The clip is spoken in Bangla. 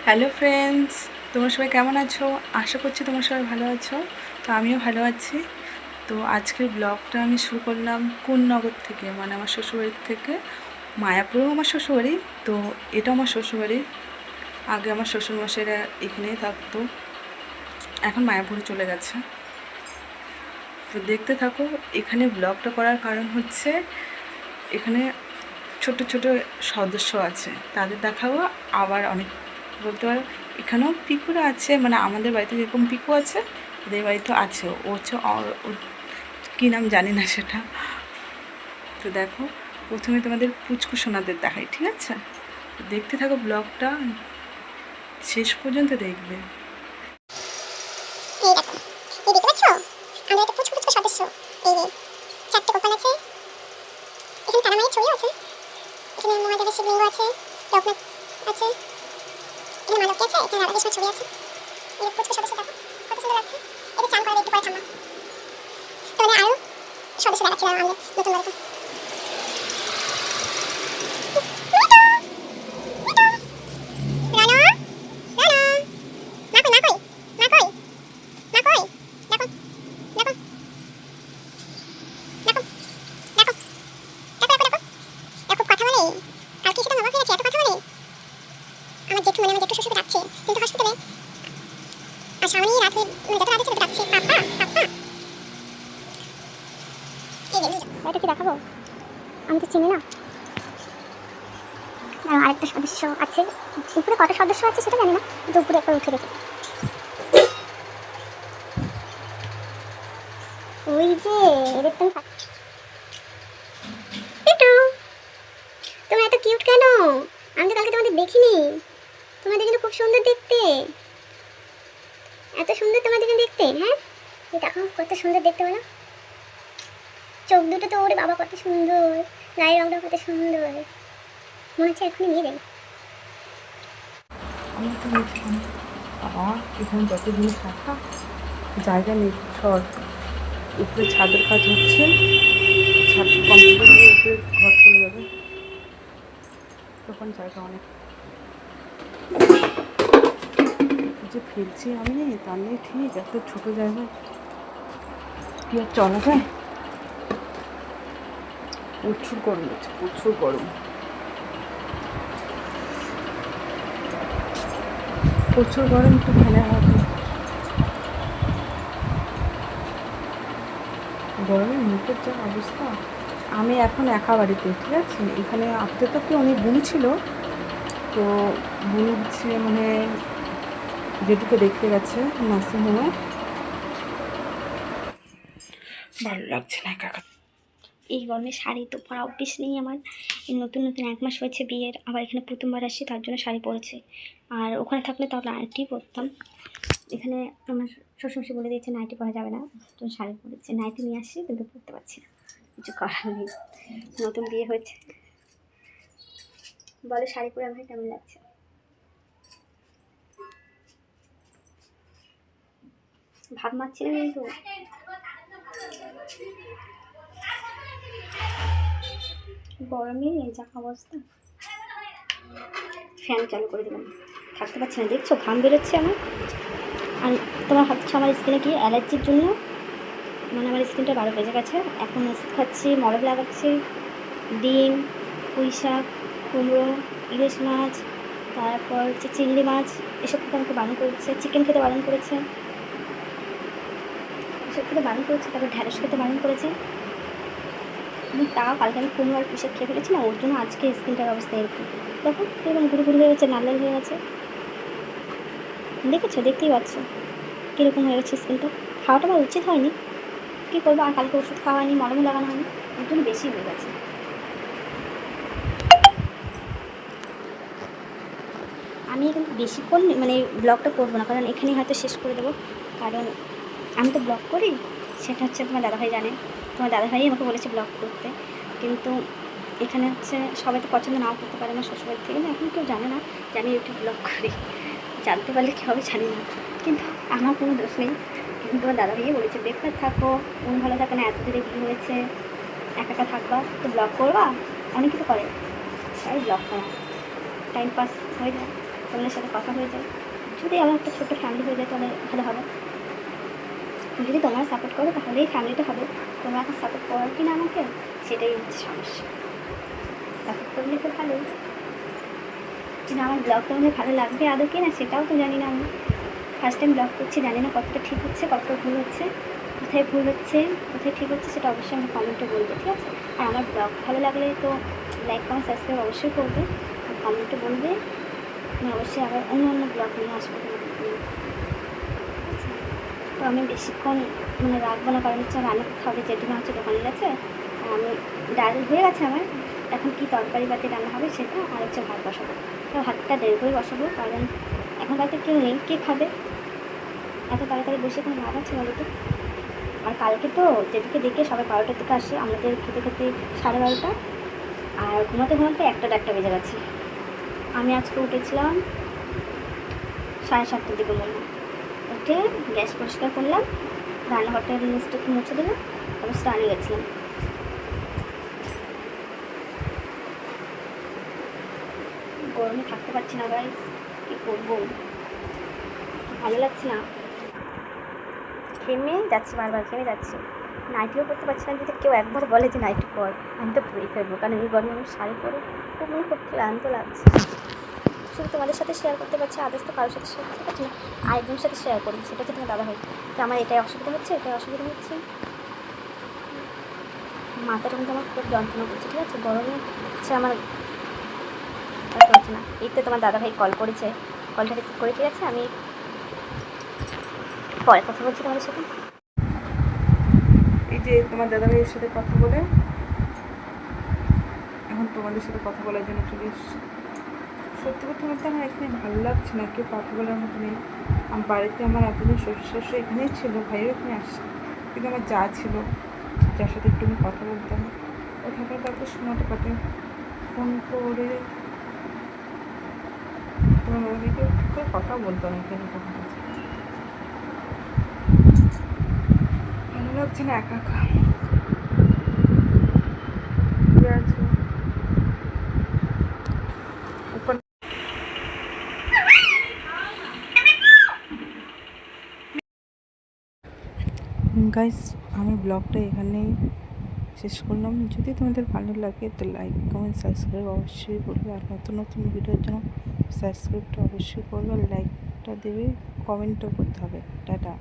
হ্যালো ফ্রেন্ডস, তোমরা সবাই কেমন আছো? আশা করছি তোমরা সবাই ভালো আছো। তো আমিও ভালো আছি। তো আজকের ব্লগটা আমি শুরু করলাম কোন্নগর থেকে, মানে আমার শ্বশুরবাড়ির থেকে। মায়াপুরেও আমার শ্বশুরবাড়ি, তো এটা আমার শ্বশুরবাড়ি। আগে আমার শ্বশুরমশাইরা এখানেই থাকতো, এখন মায়াপুরে চলে গেছে। তো দেখতে থাকো। এখানে ব্লগটা করার কারণ হচ্ছে এখানে ছোট ছোট সদস্য আছে, তাদের দেখাবো। আবার অনেক বলতে পারো এখানেও পিকুরা আছে, মানে আমাদের বাড়িতে যেরকম পিকু আছে এদের বাড়িতেও আছে। ও হচ্ছে কী নাম জানি না সেটা। তো দেখো, প্রথমে তোমাদের পুচকু সোনাদের দেখাই, ঠিক আছে? দেখতে থাকো ব্লগটা, শেষ পর্যন্ত দেখবে। এই দেখো, এই দেখতে পাচ্ছ? আমরা একটা পুচকু সদস্য। এই যে 4টে কোপাল আছে, এখানে তারা মায়ের ছবি আছে, এখানে মহাদেবের শিবলিঙ্গ আছে, লোকনাথ আছে, এখানে মা লক্ষ্মী আছে, এখানে রাধা কৃষ্ণের ছবি আছে। এই পুচকু সদস্য দেখো কত সুন্দর লাগছে। এটা চান করাবে একটু পরে ঠাম্মা। তোমাদের আরো সদস্য দেখাচ্ছিলাম আমাদের নতুন বাড়িতে। আমার জেঠু শ্বশুর ডাকছে, কিন্তু হসপিটালে। আর সামনে রাত হয়ে যত রাত হচ্ছে ডাকছে পাপা পাপা। এই যে এটা কি দেখাবো, আমি তো চিনি না। আরেকটা সদস্য আছে, উপরে কত সদস্য আছে সেটা জানি না, কিন্তু উপরে একবার উঠে দেখি। ওই যে এদের তো তোমরা এত কিউট কেন? আমি তো কালকে তোমাদের দেখিনি। তোমাদের কিন্তু খুব সুন্দর দেখতে, এত সুন্দর তোমাদের দেখতে। হ্যাঁ, দেখো কত সুন্দর দেখতে, বলো। চোখ দুটো তো ওরে বাবা কত সুন্দর, গায়ের রংটা কত সুন্দর, মনে হচ্ছে এখনই নিয়ে যাই। আমি তো বলছিলাম এখানে যত জিনিস রাখা জায়গা নেই, সর উপরে ছাদের কাজ হচ্ছে, ছাদ কমপ্লিট হয়ে উপরে ঘর চলে যাবে, তখন জায়গা অনেক। যে ফেলছি আমি, তার নেই ঠিক, এত ছোটো জায়গা কি আর চলা যায়? প্রচুর গরম হচ্ছে, প্রচুর গরম, প্রচুর গরম। একটু ফেলে হবে, গরমে মুখের যা অবস্থা। আমি এখন একা বাড়িতে, ঠিক আছে? এখানে আত্মীয় তো অনেক বুনি ছিল, তো বুনি হচ্ছে মানে যেটুকু দেখতে গেছে নার্সিংহোমে। ভালো লাগছে না একা। এই গরমে শাড়ি তো পরা অভ্যেস নেই আমার। নতুন নতুন 1 মাস হয়েছে বিয়ের, আবার এখানে প্রথমবার আসছি, তার জন্য শাড়ি পরেছি। আর ওখানে থাকলে তাহলে নাইটি পরতাম। এখানে আমার শ্বশুরমশাই বলে দিয়েছে নাইটি পরা যাবে না, তুমি শাড়ি পরেছি। নাইটি নিয়ে আসছি কিন্তু পরতে পারছি না, কিছু করার নেই, নতুন বিয়ে হয়েছে। বলে শাড়ি পরে আমাকে কেমন লাগছে? ভাব মারছি না কিন্তু। গরমে যা অবস্থা, ফ্যান চালু করে দিলাম, থাকতে পারছি না। দেখছো ঘাম বেরোচ্ছে আমার। আর তোমার হচ্ছে আমার স্কিনে কি অ্যালার্জির জন্য, মানে আমার স্কিনটা 12 বেজে গেছে। এখন ওষুধ খাচ্ছি, মলম লাগাচ্ছি। ডিম, পুঁই শাক, কুমড়ো, ইলিশ মাছ, তারপর হচ্ছে চিংড়ি মাছ, এসব খেতে আমাকে বারণ করেছে। চিকেন খেতে বারণ করেছে, এসব খেতে বারণ করেছে। তারপর ঢ্যাঁড়স খেতে বারণ করেছে। তাও কালকে আমি কুমড়ো আর পুঁই শাক খেয়ে ফেলেছি না, ওর জন্য আজকে স্কিনটার অবস্থা এরকম। দেখো এরকম ঘুরে ঘুরে হয়ে গেছে, লাল লাল হয়ে গেছে। দেখেছো, দেখতেই পাচ্ছ কীরকম হয়ে গেছে স্কিনটা। খাওয়াটা আমার উচিত হয়নি, কী করবো। আর কালকে ওষুধ খাওয়া হয়নি, মলমও লাগানো হয়নি, ওর জন্য বেশি হয়ে গেছে। আমি কিন্তু বেশিক্ষণ মানে ব্লগটা করবো না, কারণ এখানেই হয়তো শেষ করে দেবো। কারণ আমি তো ব্লগ করি, সেটা হচ্ছে তোমার দাদাভাই জানে। তোমার দাদাভাই আমাকে বলেছে ব্লগ করতে, কিন্তু এখানে হচ্ছে সবাই তো পছন্দ নাও করতে পারে না শ্বশুরবাড়ি থেকে। এখন কেউ জানে না যে আমি ইউটিউব ব্লগ করি, জানতে পারলে কী হবে জানি না, কিন্তু আমার কোনো দোষ নেই। কিন্তু তোমার দাদাভাইই বলেছে বেকার থাকো, মন ভালো থাকে না, এত দূরে কী হয়েছে, একা একা থাকবা তো ব্লগ করবা, অনেক কিছু করে, তাই ব্লগ করা টাইম পাস হয়ে যায়। তোমাদের সাথে কথা হয়ে যায়। যদি আমার একটা ছোট্ট ফ্যামিলি হয়ে যায় তাহলে ভালো হবে। যদি তোমরা সাপোর্ট করো তাহলেই ফ্যামিলিটা হবে। তোমরা এখন সাপোর্ট করো কি না আমাকে, সেটাই হচ্ছে সমস্যা। সাপোর্ট করলে তো ভালো, কিন্তু আমার ব্লগ তোমাদের ভালো লাগবে আদৌ কি না সেটাও তো জানি না। আমি ফার্স্ট টাইম ব্লগ করছি, জানি না কতটা ঠিক হচ্ছে কতটা ভুল হচ্ছে, কোথায় ভুল হচ্ছে কোথায় ঠিক হচ্ছে, সেটা অবশ্যই আমি কমেন্টে বলবো, ঠিক আছে? আর আমার ব্লগ ভালো লাগলে তো লাইক কমেন্ট সাবস্ক্রাইব অবশ্যই করবে, আর কমেন্টে বলবে। আমি অবশ্যই আবার অন্য অন্য ব্লগ নিয়ে আসবো তোমাদের জন্য, ঠিক আছে? তো আমি বেশিক্ষণ রাখবো না, কারণ হচ্ছে রান্না করতে হবে, জেঠিমা হচ্ছে দোকানে গেছে। আর আমি ডাল হয়ে গেছে আমার, এখন কি তরকারি বাতি রান্না হবে সেটা, আর হচ্ছে ভাত বসাবো। তো ভাতটা দেরি করে বসাবো, কারণ এখন বাড়িতে কেউ নেই, কে খাবে এত তাড়াতাড়ি বসে, কোনো লাভ আছে বলো তো? আর কালকে তো যেদিকে দেখে সবাই 12টার দিকে আসে, আমাদের খেতে খেতে 12:30, আর ঘুমাতে ঘুমাতে 1টা বেজে গেছে। আমি আজকে উঠেছিলাম 7:30টার দিকে মনে হয়। উঠে গ্যাস পরিষ্কার করলাম, রান্নাঘরটার লিস্টটা একটু মুছে দিলাম, তারপর স্নানে গেছিলাম। গরমে থাকতে পারছি না গাইস, কী করবো, ভালো লাগছে না, ঘেমে যাচ্ছি, বারবার ঘেমে যাচ্ছি। নাইটিও করতে পারছি না, যদি কেউ একবার বলে যে নাইটি পর, আমি তো পরেই ফেলবো, কারণ এই গরমে আমি শাড়ি পরে খুব খুব ক্লান্ত লাগছে। শুধু তোমাদের সাথে শেয়ার করতে পারছি, আদার্স তো কারোর সাথে শেয়ার করতে পারছি না। আরেকজনের সাথে শেয়ার করি, সেটা হচ্ছে তোমার দাদা হয়, যে আমার এটাই অসুবিধা হচ্ছে, এটাই অসুবিধা হচ্ছে। মাথাটা কিন্তু আমার খুব যন্ত্রণা করছে, ঠিক আছে? গরমে হচ্ছে আমার হচ্ছে না। এই তো তোমার দাদাভাই কল করেছে, কলটা রিসিভ করে, ঠিক আছে? আমি পরে কথা বলছি তোমাদের সাথে। এই যে তোমার দাদাভাইয়ের সাথে কথা বলে এখন তোমাদের সাথে কথা বলার জন্য চলে এসেছি। সত্যি কথা বলতে আমার এখানে ভালো লাগছে না, কেউ কথা বলার মতো নেই। আমার বাড়িতে আমার এতদিন শ্বশুর শাশুড়ি এখানেই ছিল, ভাইও এখানে আসছে, কিন্তু আমার যা ছিল, যার সাথে একটু আমি কথা বলতাম, ও থাকার তারপর শোনাতে পারতে ফোন করে তোমার দাদাভাইকে ঠিক করে কথা বলতো না এখানে, তখন ভালো লাগছে না, একা একা আছে উপর। গাইস, আমি ব্লগটা এখানেই শেষ করলাম। যদি তোমাদের ভালো লাগে তো লাইক কমেন্ট সাবস্ক্রাইব অবশ্যই করবে, আর নতুন নতুন ভিডিওর জন্য সাবস্ক্রাইবটা অবশ্যই করবে, লাইকটা দেবে, কমেন্টও করতে হবে। টাটা।